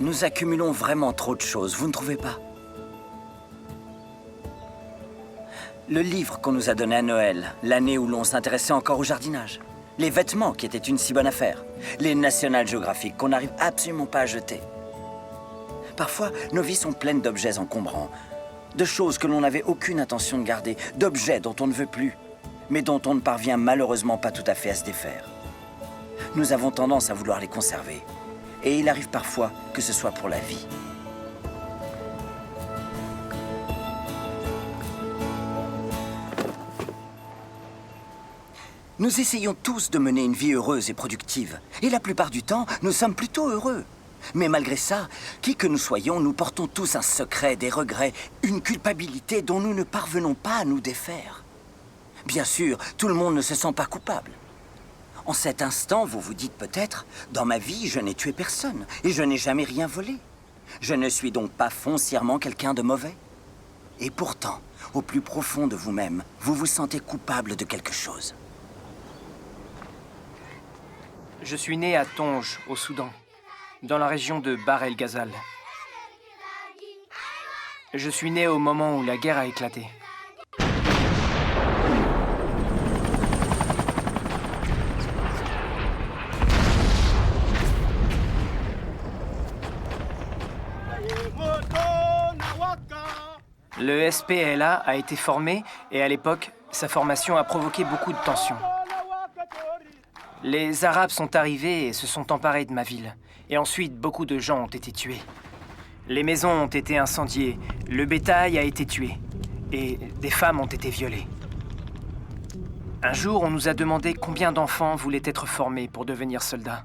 Nous accumulons vraiment trop de choses, vous ne trouvez pas? Le livre qu'on nous a donné à Noël, l'année où l'on s'intéressait encore au jardinage. Les vêtements qui étaient une si bonne affaire. Les National Geographic qu'on n'arrive absolument pas à jeter. Parfois, nos vies sont pleines d'objets encombrants, de choses que l'on n'avait aucune intention de garder, d'objets dont on ne veut plus, mais dont on ne parvient malheureusement pas tout à fait à se défaire. Nous avons tendance à vouloir les conserver, et il arrive parfois que ce soit pour la vie. Nous essayons tous de mener une vie heureuse et productive, et la plupart du temps, nous sommes plutôt heureux. Mais malgré ça, qui que nous soyons, nous portons tous un secret, des regrets, une culpabilité dont nous ne parvenons pas à nous défaire. Bien sûr, tout le monde ne se sent pas coupable. En cet instant, vous vous dites peut-être, dans ma vie, je n'ai tué personne, et je n'ai jamais rien volé. Je ne suis donc pas foncièrement quelqu'un de mauvais. Et pourtant, au plus profond de vous-même, vous vous sentez coupable de quelque chose. Je suis né à Tonge, au Soudan, dans la région de Bahr el Ghazal. Je suis né au moment où la guerre a éclaté. Le SPLA a été formé et à l'époque, sa formation a provoqué beaucoup de tensions. Les Arabes sont arrivés et se sont emparés de ma ville. Et ensuite, beaucoup de gens ont été tués. Les maisons ont été incendiées, le bétail a été tué. Et des femmes ont été violées. Un jour, on nous a demandé combien d'enfants voulaient être formés pour devenir soldats.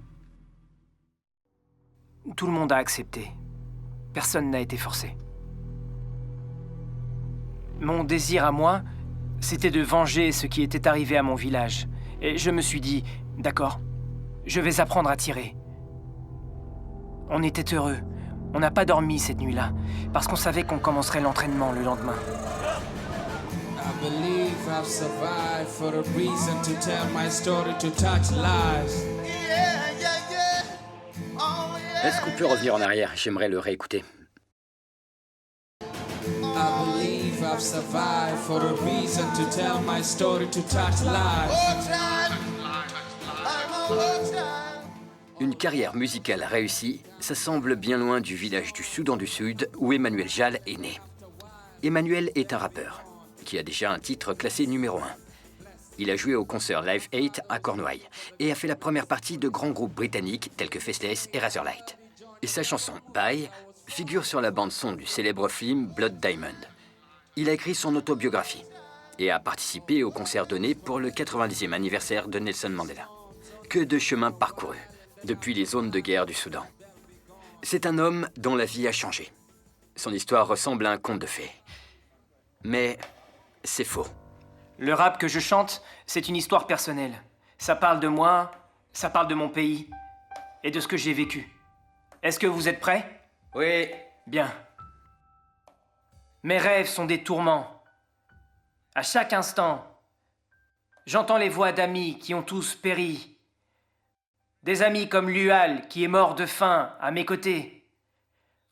Tout le monde a accepté. Personne n'a été forcé. Mon désir à moi, c'était de venger ce qui était arrivé à mon village. Et je me suis dit, d'accord, je vais apprendre à tirer. On était heureux. On n'a pas dormi cette nuit-là, parce qu'on savait qu'on commencerait l'entraînement le lendemain. I believe I've survived for a reason to tell my story to touch lives. Est-ce qu'on peut revenir en arrière? J'aimerais le réécouter. I believe I've survived for a reason to tell my story to touch lives. Une carrière musicale réussie, ça semble bien loin du village du Soudan du Sud où Emmanuel Jal est né. Emmanuel est un rappeur qui a déjà un titre classé numéro 1. Il a joué au concert Live 8 à Cornouailles et a fait la première partie de grands groupes britanniques tels que Faceless et Razorlight. Et sa chanson Bye figure sur la bande-son du célèbre film Blood Diamond. Il a écrit son autobiographie et a participé au concert donné pour le 90e anniversaire de Nelson Mandela. Que de chemins parcourus depuis les zones de guerre du Soudan. C'est un homme dont la vie a changé. Son histoire ressemble à un conte de fées. Mais c'est faux. Le rap que je chante, c'est une histoire personnelle. Ça parle de moi, ça parle de mon pays et de ce que j'ai vécu. Est-ce que vous êtes prêts? Oui. Bien. Mes rêves sont des tourments. À chaque instant, j'entends les voix d'amis qui ont tous péri. Des amis comme Lual, qui est mort de faim à mes côtés.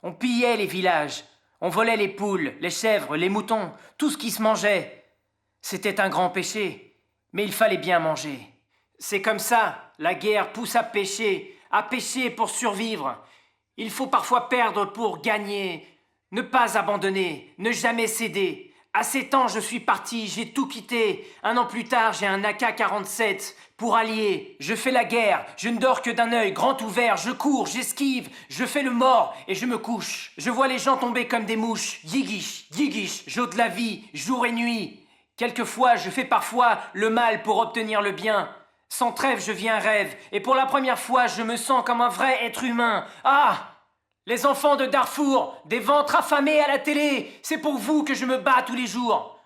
On pillait les villages, on volait les poules, les chèvres, les moutons, tout ce qui se mangeait. C'était un grand péché, mais il fallait bien manger. C'est comme ça, la guerre pousse à pécher pour survivre. Il faut parfois perdre pour gagner, ne pas abandonner, ne jamais céder. À 7 ans, je suis parti, j'ai tout quitté. 1 an plus tard, j'ai un AK-47 pour allier. Je fais la guerre, je ne dors que d'un œil grand ouvert. Je cours, j'esquive, je fais le mort et je me couche. Je vois les gens tomber comme des mouches. Yigish, yigish, j'ôte la vie, jour et nuit. Quelquefois, je fais parfois le mal pour obtenir le bien. Sans trêve, je vis un rêve. Et pour la première fois, je me sens comme un vrai être humain. Ah! Les enfants de Darfour, des ventres affamés à la télé, c'est pour vous que je me bats tous les jours.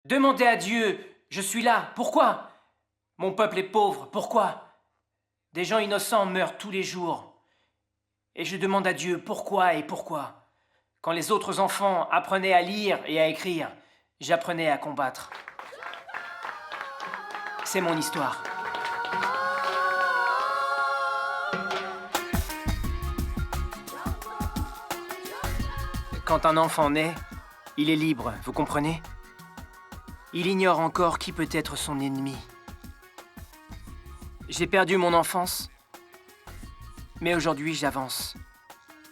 Demandez à Dieu, je suis là, pourquoi? Mon peuple est pauvre, pourquoi? Des gens innocents meurent tous les jours. Et je demande à Dieu pourquoi et pourquoi. Quand les autres enfants apprenaient à lire et à écrire, j'apprenais à combattre. C'est mon histoire. Quand un enfant naît, il est libre, vous comprenez? Il ignore encore qui peut être son ennemi. J'ai perdu mon enfance, mais aujourd'hui j'avance.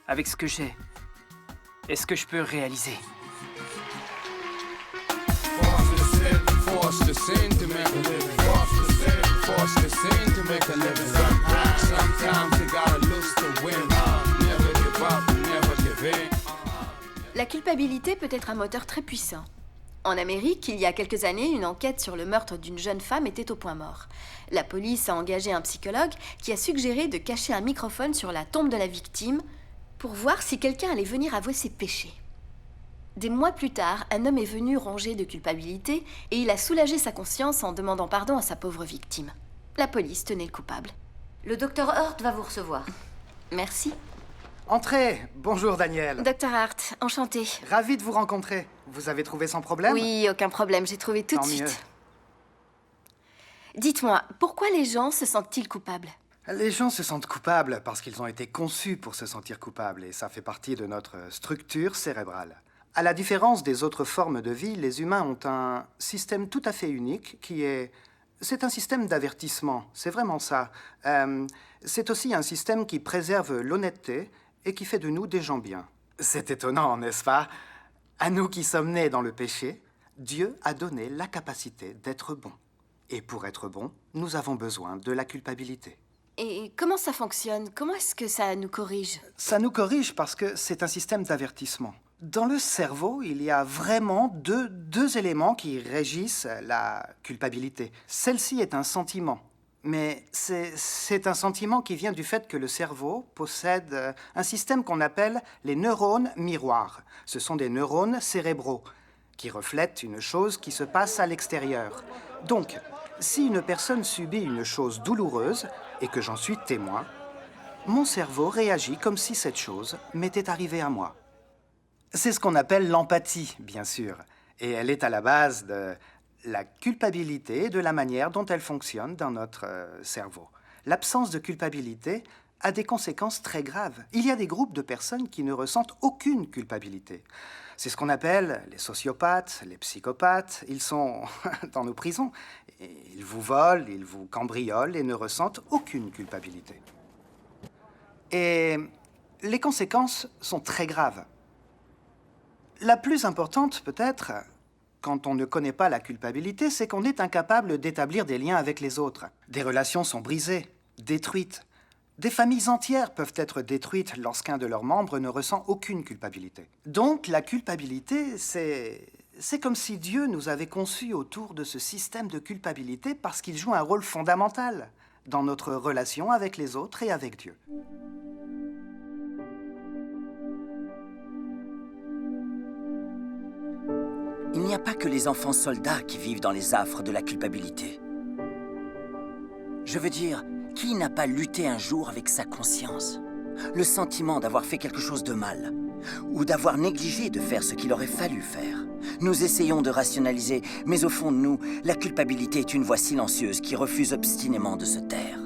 Avec ce que j'ai et ce que je peux réaliser. Forced to sin to make a living. Forced to sin to make a living. Sometimes you gotta lose to win. Never give up, never give in. La culpabilité peut être un moteur très puissant. En Amérique, il y a quelques années, une enquête sur le meurtre d'une jeune femme était au point mort. La police a engagé un psychologue qui a suggéré de cacher un microphone sur la tombe de la victime pour voir si quelqu'un allait venir avouer ses péchés. Des mois plus tard, un homme est venu rongé de culpabilité et il a soulagé sa conscience en demandant pardon à sa pauvre victime. La police tenait le coupable. Le docteur Hurt va vous recevoir. Merci. Entrez. Bonjour, Daniel. Dr. Hart, enchanté. Ravi de vous rencontrer. Vous avez trouvé sans problème? Oui, aucun problème, j'ai trouvé tout de Tant mieux. suite. Dites-moi, pourquoi les gens se sentent-ils coupables? Les gens se sentent coupables parce qu'ils ont été conçus pour se sentir coupables et ça fait partie de notre structure cérébrale. À la différence des autres formes de vie, les humains ont un système tout à fait unique qui est... C'est un système d'avertissement, c'est vraiment ça. C'est aussi un système qui préserve l'honnêteté et qui fait de nous des gens bien. C'est étonnant, n'est-ce pas? À nous qui sommes nés dans le péché, Dieu a donné la capacité d'être bon. Et pour être bon, nous avons besoin de la culpabilité. Et comment ça fonctionne? Comment est-ce que ça nous corrige? Ça nous corrige parce que c'est un système d'avertissement. Dans le cerveau, il y a vraiment deux éléments qui régissent la culpabilité. Celle-ci est un sentiment, mais c'est un sentiment qui vient du fait que le cerveau possède un système qu'on appelle les neurones miroirs. Ce sont des neurones cérébraux qui reflètent une chose qui se passe à l'extérieur. Donc, si une personne subit une chose douloureuse et que j'en suis témoin, mon cerveau réagit comme si cette chose m'était arrivée à moi. C'est ce qu'on appelle l'empathie, bien sûr, et elle est à la base de la culpabilité et de la manière dont elle fonctionne dans notre cerveau. L'absence de culpabilité a des conséquences très graves. Il y a des groupes de personnes qui ne ressentent aucune culpabilité. C'est ce qu'on appelle les sociopathes, les psychopathes. Ils sont dans nos prisons. Ils vous volent, ils vous cambriolent et ne ressentent aucune culpabilité. Et les conséquences sont très graves. La plus importante, peut-être, quand on ne connaît pas la culpabilité, c'est qu'on est incapable d'établir des liens avec les autres. Des relations sont brisées, détruites. Des familles entières peuvent être détruites lorsqu'un de leurs membres ne ressent aucune culpabilité. Donc, la culpabilité, c'est comme si Dieu nous avait conçus autour de ce système de culpabilité parce qu'il joue un rôle fondamental dans notre relation avec les autres et avec Dieu. Il n'y a pas que les enfants soldats qui vivent dans les affres de la culpabilité. Je veux dire, qui n'a pas lutté un jour avec sa conscience? Le sentiment d'avoir fait quelque chose de mal, ou d'avoir négligé de faire ce qu'il aurait fallu faire. Nous essayons de rationaliser, mais au fond de nous, la culpabilité est une voix silencieuse qui refuse obstinément de se taire.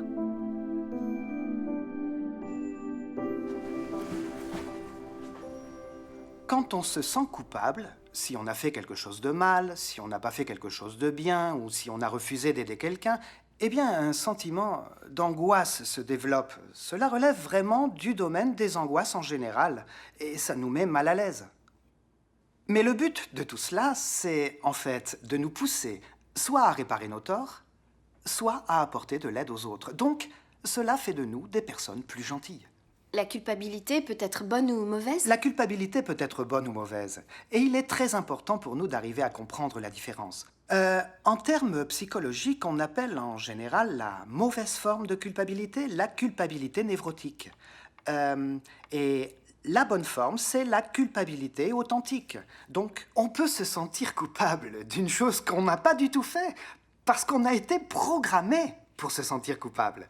Quand on se sent coupable, si on a fait quelque chose de mal, si on n'a pas fait quelque chose de bien, ou si on a refusé d'aider quelqu'un, eh bien, un sentiment d'angoisse se développe. Cela relève vraiment du domaine des angoisses en général, et ça nous met mal à l'aise. Mais le but de tout cela, c'est en fait de nous pousser soit à réparer nos torts, soit à apporter de l'aide aux autres. Donc, cela fait de nous des personnes plus gentilles. La culpabilité peut être bonne ou mauvaise? La culpabilité peut être bonne ou mauvaise, et il est très important pour nous d'arriver à comprendre la différence. En termes psychologiques, on appelle en général la mauvaise forme de culpabilité la culpabilité névrotique. Et la bonne forme, c'est la culpabilité authentique. Donc, on peut se sentir coupable d'une chose qu'on n'a pas du tout fait, parce qu'on a été programmé pour se sentir coupable.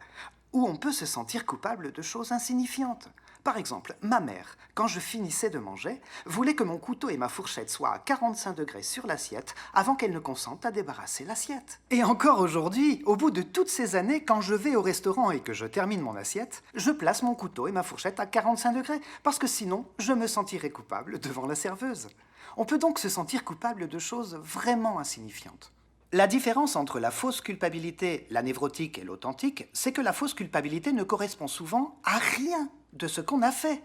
Ou on peut se sentir coupable de choses insignifiantes, Par exemple, ma mère, quand je finissais de manger, voulait que mon couteau et ma fourchette soient à 45 degrés sur l'assiette avant qu'elle ne consente à débarrasser l'assiette. Et encore aujourd'hui, au bout de toutes ces années, quand je vais au restaurant et que je termine mon assiette, je place mon couteau et ma fourchette à 45 degrés, parce que sinon, je me sentirais coupable devant la serveuse. On peut donc se sentir coupable de choses vraiment insignifiantes. La différence entre la fausse culpabilité, la névrotique et l'authentique, c'est que la fausse culpabilité ne correspond souvent à rien de ce qu'on a fait.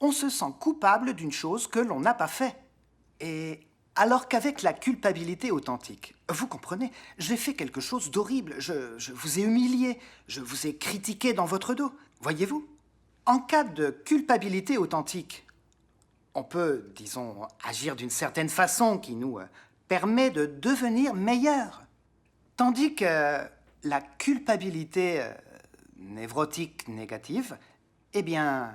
On se sent coupable d'une chose que l'on n'a pas fait. Et alors qu'avec la culpabilité authentique, vous comprenez, j'ai fait quelque chose d'horrible, je vous ai humilié, je vous ai critiqué dans votre dos. Voyez-vous, en cas de culpabilité authentique, on peut, disons, agir d'une certaine façon qui nous permet de devenir meilleur. Tandis que la culpabilité névrotique négative, eh bien,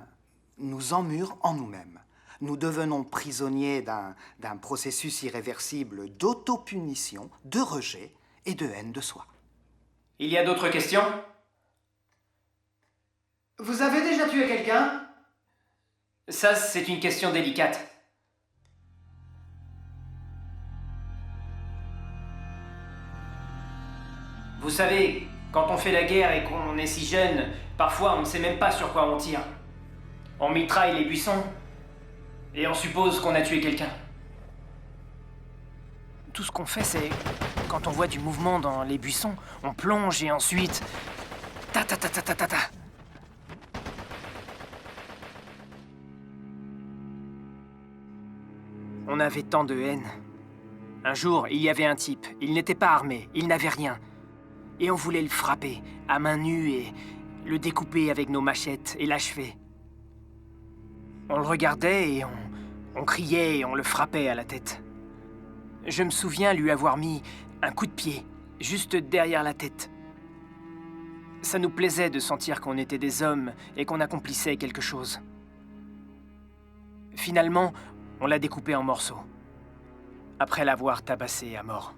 nous emmure en nous-mêmes. Nous devenons prisonniers d'un processus irréversible d'autopunition, de rejet et de haine de soi. Il y a d'autres questions? Vous avez déjà tué quelqu'un ? Ça, c'est une question délicate. Vous savez, quand on fait la guerre et qu'on est si jeune, parfois on ne sait même pas sur quoi on tire. On mitraille les buissons et on suppose qu'on a tué quelqu'un. Tout ce qu'on fait, c'est... Quand on voit du mouvement dans les buissons, on plonge et ensuite... Ta ta ta ta ta ta ta. On avait tant de haine. Un jour, il y avait un type. Il n'était pas armé, il n'avait rien. Et on voulait le frapper, à main nue, et le découper avec nos machettes et l'achever. On le regardait et on criait et on le frappait à la tête. Je me souviens lui avoir mis un coup de pied, juste derrière la tête. Ça nous plaisait de sentir qu'on était des hommes et qu'on accomplissait quelque chose. Finalement, on l'a découpé en morceaux, après l'avoir tabassé à mort.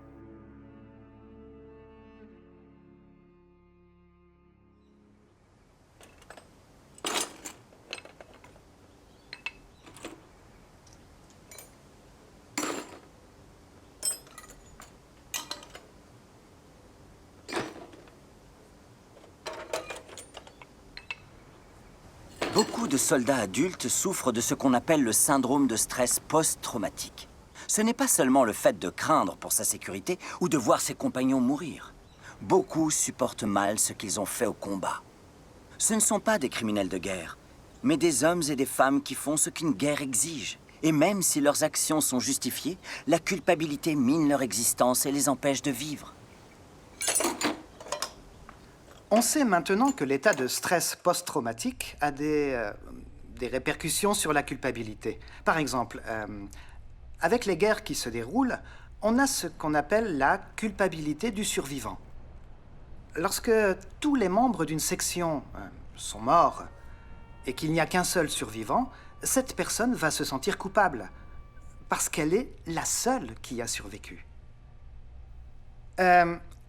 Beaucoup de soldats adultes souffrent de ce qu'on appelle le syndrome de stress post-traumatique. Ce n'est pas seulement le fait de craindre pour sa sécurité ou de voir ses compagnons mourir. Beaucoup supportent mal ce qu'ils ont fait au combat. Ce ne sont pas des criminels de guerre, mais des hommes et des femmes qui font ce qu'une guerre exige. Et même si leurs actions sont justifiées, la culpabilité mine leur existence et les empêche de vivre. On sait maintenant que l'état de stress post-traumatique a des répercussions sur la culpabilité. Par exemple, avec les guerres qui se déroulent, on a ce qu'on appelle la culpabilité du survivant. Lorsque tous les membres d'une section sont morts et qu'il n'y a qu'un seul survivant, cette personne va se sentir coupable parce qu'elle est la seule qui a survécu.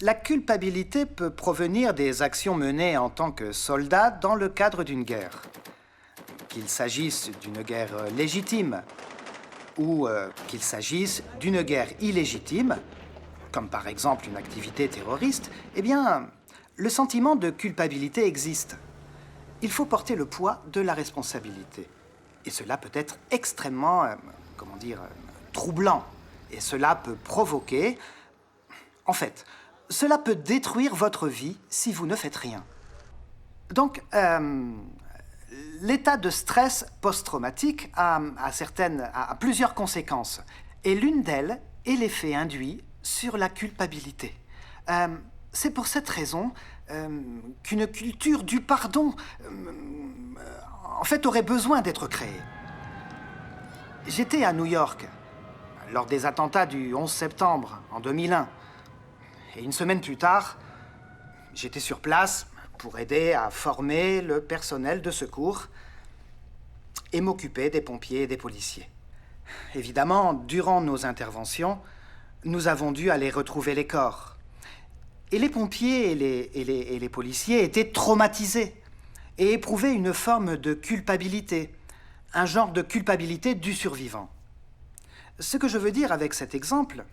La culpabilité peut provenir des actions menées en tant que soldat dans le cadre d'une guerre. Qu'il s'agisse d'une guerre légitime ou qu'il s'agisse d'une guerre illégitime, comme par exemple une activité terroriste, eh bien, le sentiment de culpabilité existe. Il faut porter le poids de la responsabilité. Et cela peut être extrêmement, troublant. Et cela peut provoquer... En fait, cela peut détruire votre vie si vous ne faites rien. Donc, l'état de stress post-traumatique a plusieurs conséquences. Et l'une d'elles est l'effet induit sur la culpabilité. C'est pour cette raison qu'une culture du pardon, aurait besoin d'être créée. J'étais à New York lors des attentats du 11 septembre en 2001. Et une semaine plus tard, j'étais sur place pour aider à former le personnel de secours et m'occuper des pompiers et des policiers. Évidemment, durant nos interventions, nous avons dû aller retrouver les corps. Et les pompiers et les policiers étaient traumatisés. et éprouver une forme de culpabilité, un genre de culpabilité du survivant. Ce que je veux dire avec cet exemple,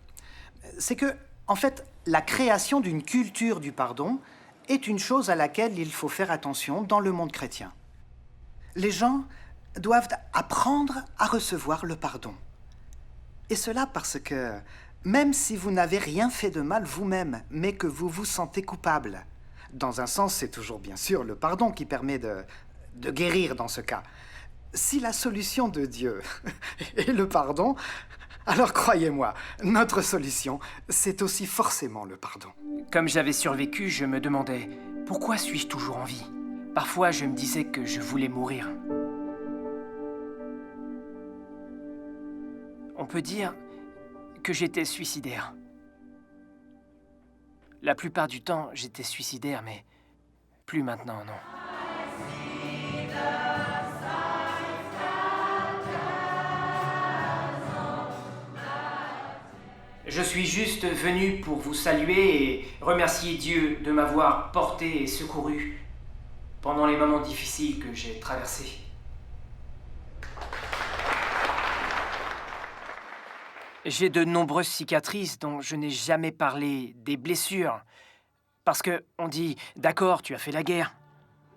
c'est que, en fait, la création d'une culture du pardon est une chose à laquelle il faut faire attention dans le monde chrétien. Les gens doivent apprendre à recevoir le pardon. Et cela parce que, même si vous n'avez rien fait de mal vous-même, mais que vous vous sentez coupable, dans un sens, c'est toujours bien sûr le pardon qui permet de guérir dans ce cas. Si la solution de Dieu est le pardon, alors croyez-moi, notre solution, c'est aussi forcément le pardon. Comme j'avais survécu, je me demandais pourquoi suis-je toujours en vie? Parfois, je me disais que je voulais mourir. On peut dire que j'étais suicidaire. La plupart du temps, j'étais suicidaire, mais plus maintenant, non. Je suis juste venu pour vous saluer et remercier Dieu de m'avoir porté et secouru pendant les moments difficiles que j'ai traversés. J'ai de nombreuses cicatrices dont je n'ai jamais parlé, des blessures. Parce que on dit, d'accord, tu as fait la guerre.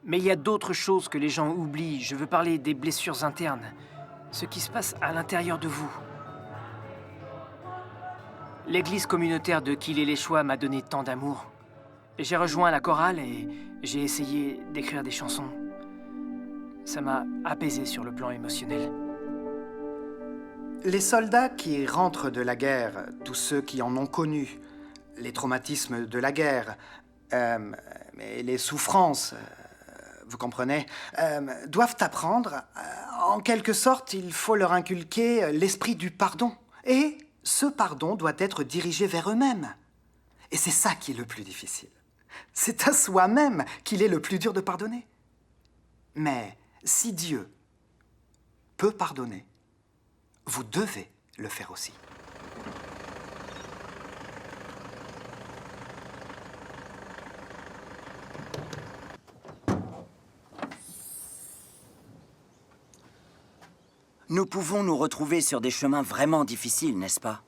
Mais il y a d'autres choses que les gens oublient. Je veux parler des blessures internes. Ce qui se passe à l'intérieur de vous. L'église communautaire de Killé-les-Choix m'a donné tant d'amour. J'ai rejoint la chorale et j'ai essayé d'écrire des chansons. Ça m'a apaisé sur le plan émotionnel. Les soldats qui rentrent de la guerre, tous ceux qui en ont connu, les traumatismes de la guerre, et les souffrances, vous comprenez, doivent apprendre, en quelque sorte, il faut leur inculquer l'esprit du pardon. Et ce pardon doit être dirigé vers eux-mêmes. Et c'est ça qui est le plus difficile. C'est à soi-même qu'il est le plus dur de pardonner. Mais si Dieu peut pardonner, vous devez le faire aussi. Nous pouvons nous retrouver sur des chemins vraiment difficiles, n'est-ce pas?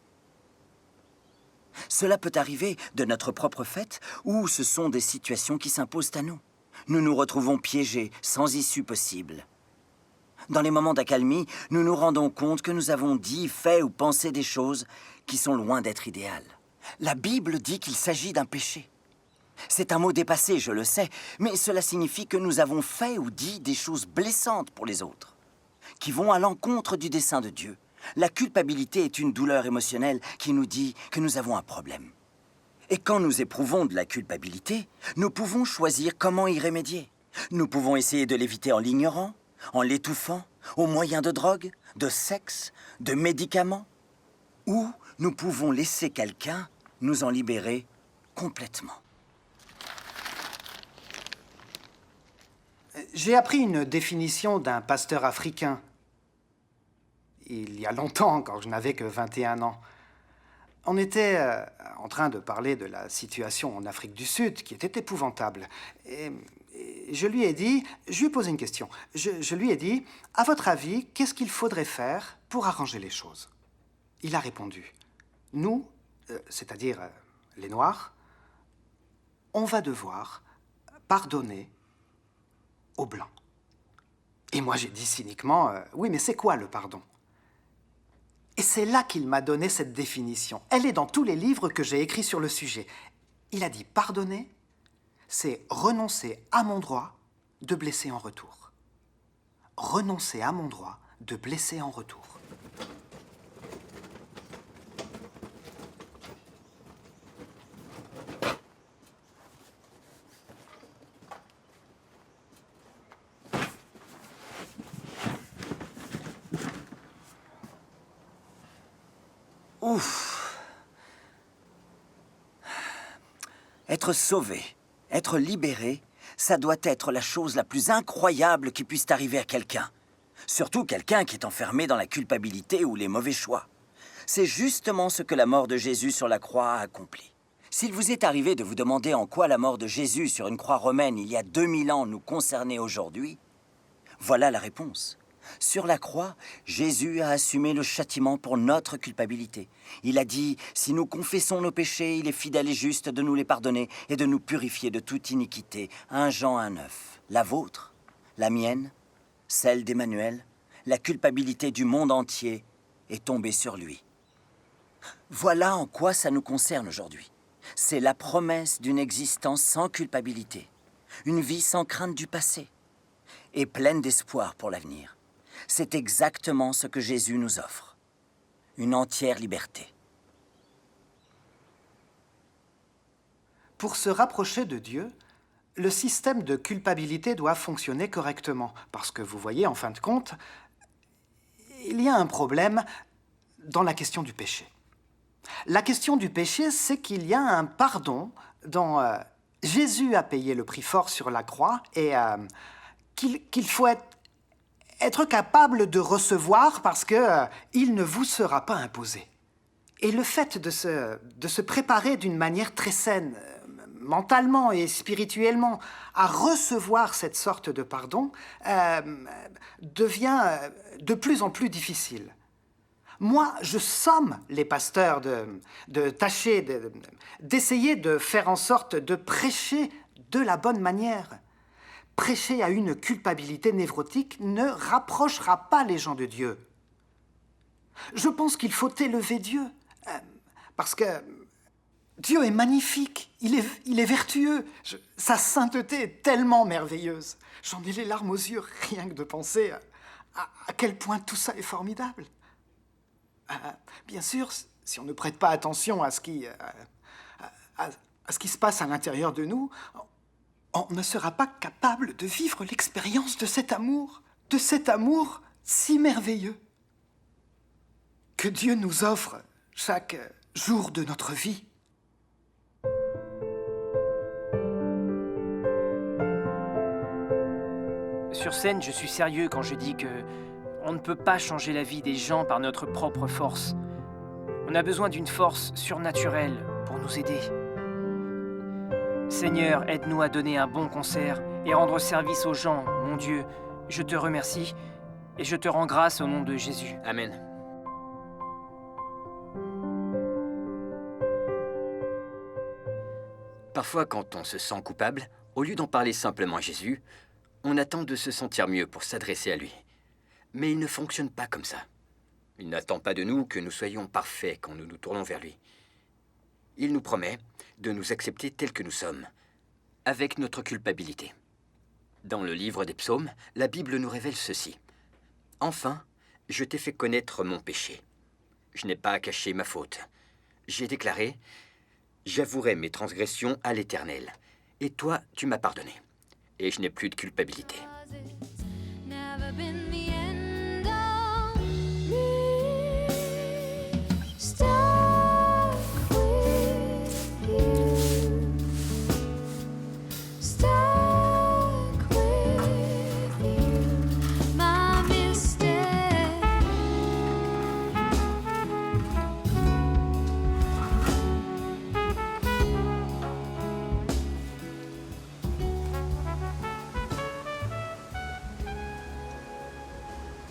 Cela peut arriver de notre propre fait ou ce sont des situations qui s'imposent à nous. Nous nous retrouvons piégés, sans issue possible. Dans les moments d'accalmie, nous nous rendons compte que nous avons dit, fait ou pensé des choses qui sont loin d'être idéales. La Bible dit qu'il s'agit d'un péché. C'est un mot dépassé, je le sais, mais cela signifie que nous avons fait ou dit des choses blessantes pour les autres, qui vont à l'encontre du dessein de Dieu. La culpabilité est une douleur émotionnelle qui nous dit que nous avons un problème. Et quand nous éprouvons de la culpabilité, nous pouvons choisir comment y remédier. Nous pouvons essayer de l'éviter en l'ignorant, en l'étouffant, au moyen de drogue, de sexe, de médicaments. Ou nous pouvons laisser quelqu'un nous en libérer complètement. J'ai appris une définition d'un pasteur africain. Il y a longtemps, quand je n'avais que 21 ans. On était en train de parler de la situation en Afrique du Sud, qui était épouvantable. Et je lui ai dit, je lui ai posé une question. Je lui ai dit, à votre avis, qu'est-ce qu'il faudrait faire pour arranger les choses? Il a répondu, nous, c'est-à-dire les Noirs, on va devoir pardonner aux Blancs. Et moi j'ai dit cyniquement, oui, mais c'est quoi le pardon? Et c'est là qu'il m'a donné cette définition. Elle est dans tous les livres que j'ai écrits sur le sujet. Il a dit, pardonner, c'est renoncer à mon droit de blesser en retour. Renoncer à mon droit de blesser en retour. Ouf! Être sauvé, être libéré, ça doit être la chose la plus incroyable qui puisse arriver à quelqu'un. Surtout quelqu'un qui est enfermé dans la culpabilité ou les mauvais choix. C'est justement ce que la mort de Jésus sur la croix a accompli. S'il vous est arrivé de vous demander en quoi la mort de Jésus sur une croix romaine il y a 2000 ans nous concernait aujourd'hui, voilà la réponse. Sur la croix, Jésus a assumé le châtiment pour notre culpabilité. Il a dit, si nous confessons nos péchés, il est fidèle et juste de nous les pardonner et de nous purifier de toute iniquité. 1 Jean 1,9. La vôtre, la mienne, celle d'Emmanuel, la culpabilité du monde entier est tombée sur lui. Voilà en quoi ça nous concerne aujourd'hui. C'est la promesse d'une existence sans culpabilité, une vie sans crainte du passé et pleine d'espoir pour l'avenir. C'est exactement ce que Jésus nous offre, une entière liberté. Pour se rapprocher de Dieu, le système de culpabilité doit fonctionner correctement. Parce que vous voyez, en fin de compte, il y a un problème dans la question du péché. La question du péché, c'est qu'il y a un pardon dont Jésus a payé le prix fort sur la croix et qu'il faut être capable de recevoir parce qu'il ne vous sera pas imposé. Et le fait de se préparer d'une manière très saine, mentalement et spirituellement, à recevoir cette sorte de pardon, devient de plus en plus difficile. Moi, je somme les pasteurs de tâcher, d'essayer de faire en sorte de prêcher de la bonne manière. Prêcher à une culpabilité névrotique ne rapprochera pas les gens de Dieu. Je pense qu'il faut élever Dieu, parce que Dieu est magnifique, il est vertueux. Sa sainteté est tellement merveilleuse. J'en ai les larmes aux yeux, rien que de penser à quel point tout ça est formidable. Bien sûr, si on ne prête pas attention à ce qui se passe à l'intérieur de nous, on ne sera pas capable de vivre l'expérience de cet amour si merveilleux que Dieu nous offre chaque jour de notre vie. Sur scène, je suis sérieux quand je dis que on ne peut pas changer la vie des gens par notre propre force. On a besoin d'une force surnaturelle pour nous aider. Seigneur, aide-nous à donner un bon concert et rendre service aux gens. Mon Dieu, je te remercie et je te rends grâce au nom de Jésus. Amen. Parfois, quand on se sent coupable, au lieu d'en parler simplement à Jésus, on attend de se sentir mieux pour s'adresser à lui. Mais il ne fonctionne pas comme ça. Il n'attend pas de nous que nous soyons parfaits quand nous nous tournons vers lui. Il nous promet de nous accepter tels que nous sommes, avec notre culpabilité. Dans le livre des psaumes, la Bible nous révèle ceci. « Enfin, je t'ai fait connaître mon péché. Je n'ai pas caché ma faute. J'ai déclaré, j'avouerai mes transgressions à l'Éternel, et toi, tu m'as pardonné. Et je n'ai plus de culpabilité. »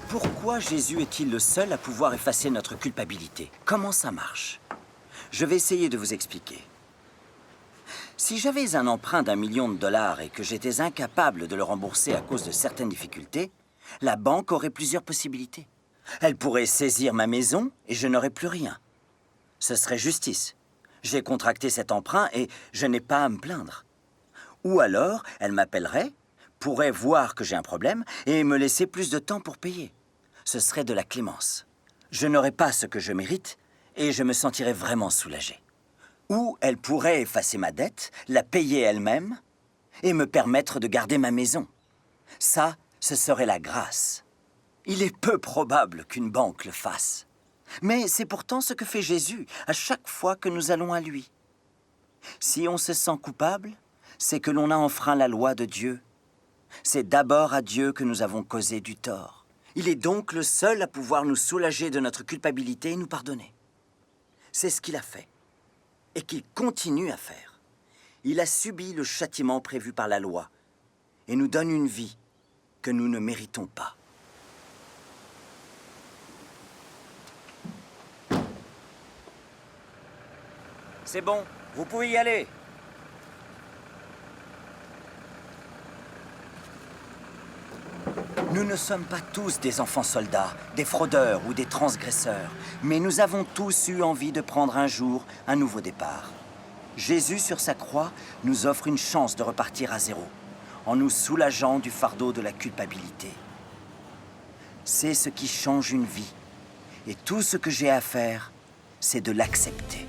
Pourquoi Jésus est-il le seul à pouvoir effacer notre culpabilité? Comment ça marche? Je vais essayer de vous expliquer. Si j'avais un emprunt d'1 million de dollars et que j'étais incapable de le rembourser à cause de certaines difficultés, la banque aurait plusieurs possibilités. Elle pourrait saisir ma maison et je n'aurais plus rien. Ce serait justice. J'ai contracté cet emprunt et je n'ai pas à me plaindre. Ou alors, elle m'appellerait, pourrait voir que j'ai un problème et me laisser plus de temps pour payer. Ce serait de la clémence. Je n'aurais pas ce que je mérite et je me sentirais vraiment soulagé. Ou elle pourrait effacer ma dette, la payer elle-même et me permettre de garder ma maison. Ça, ce serait la grâce. Il est peu probable qu'une banque le fasse. Mais c'est pourtant ce que fait Jésus à chaque fois que nous allons à lui. Si on se sent coupable, c'est que l'on a enfreint la loi de Dieu. C'est d'abord à Dieu que nous avons causé du tort. Il est donc le seul à pouvoir nous soulager de notre culpabilité et nous pardonner. C'est ce qu'il a fait. et qu'il continue à faire. Il a subi le châtiment prévu par la loi et nous donne une vie que nous ne méritons pas. C'est bon, vous pouvez y aller. Nous ne sommes pas tous des enfants soldats, des fraudeurs ou des transgresseurs, mais nous avons tous eu envie de prendre un jour un nouveau départ. Jésus, sur sa croix, nous offre une chance de repartir à zéro, en nous soulageant du fardeau de la culpabilité. C'est ce qui change une vie, et tout ce que j'ai à faire, c'est de l'accepter.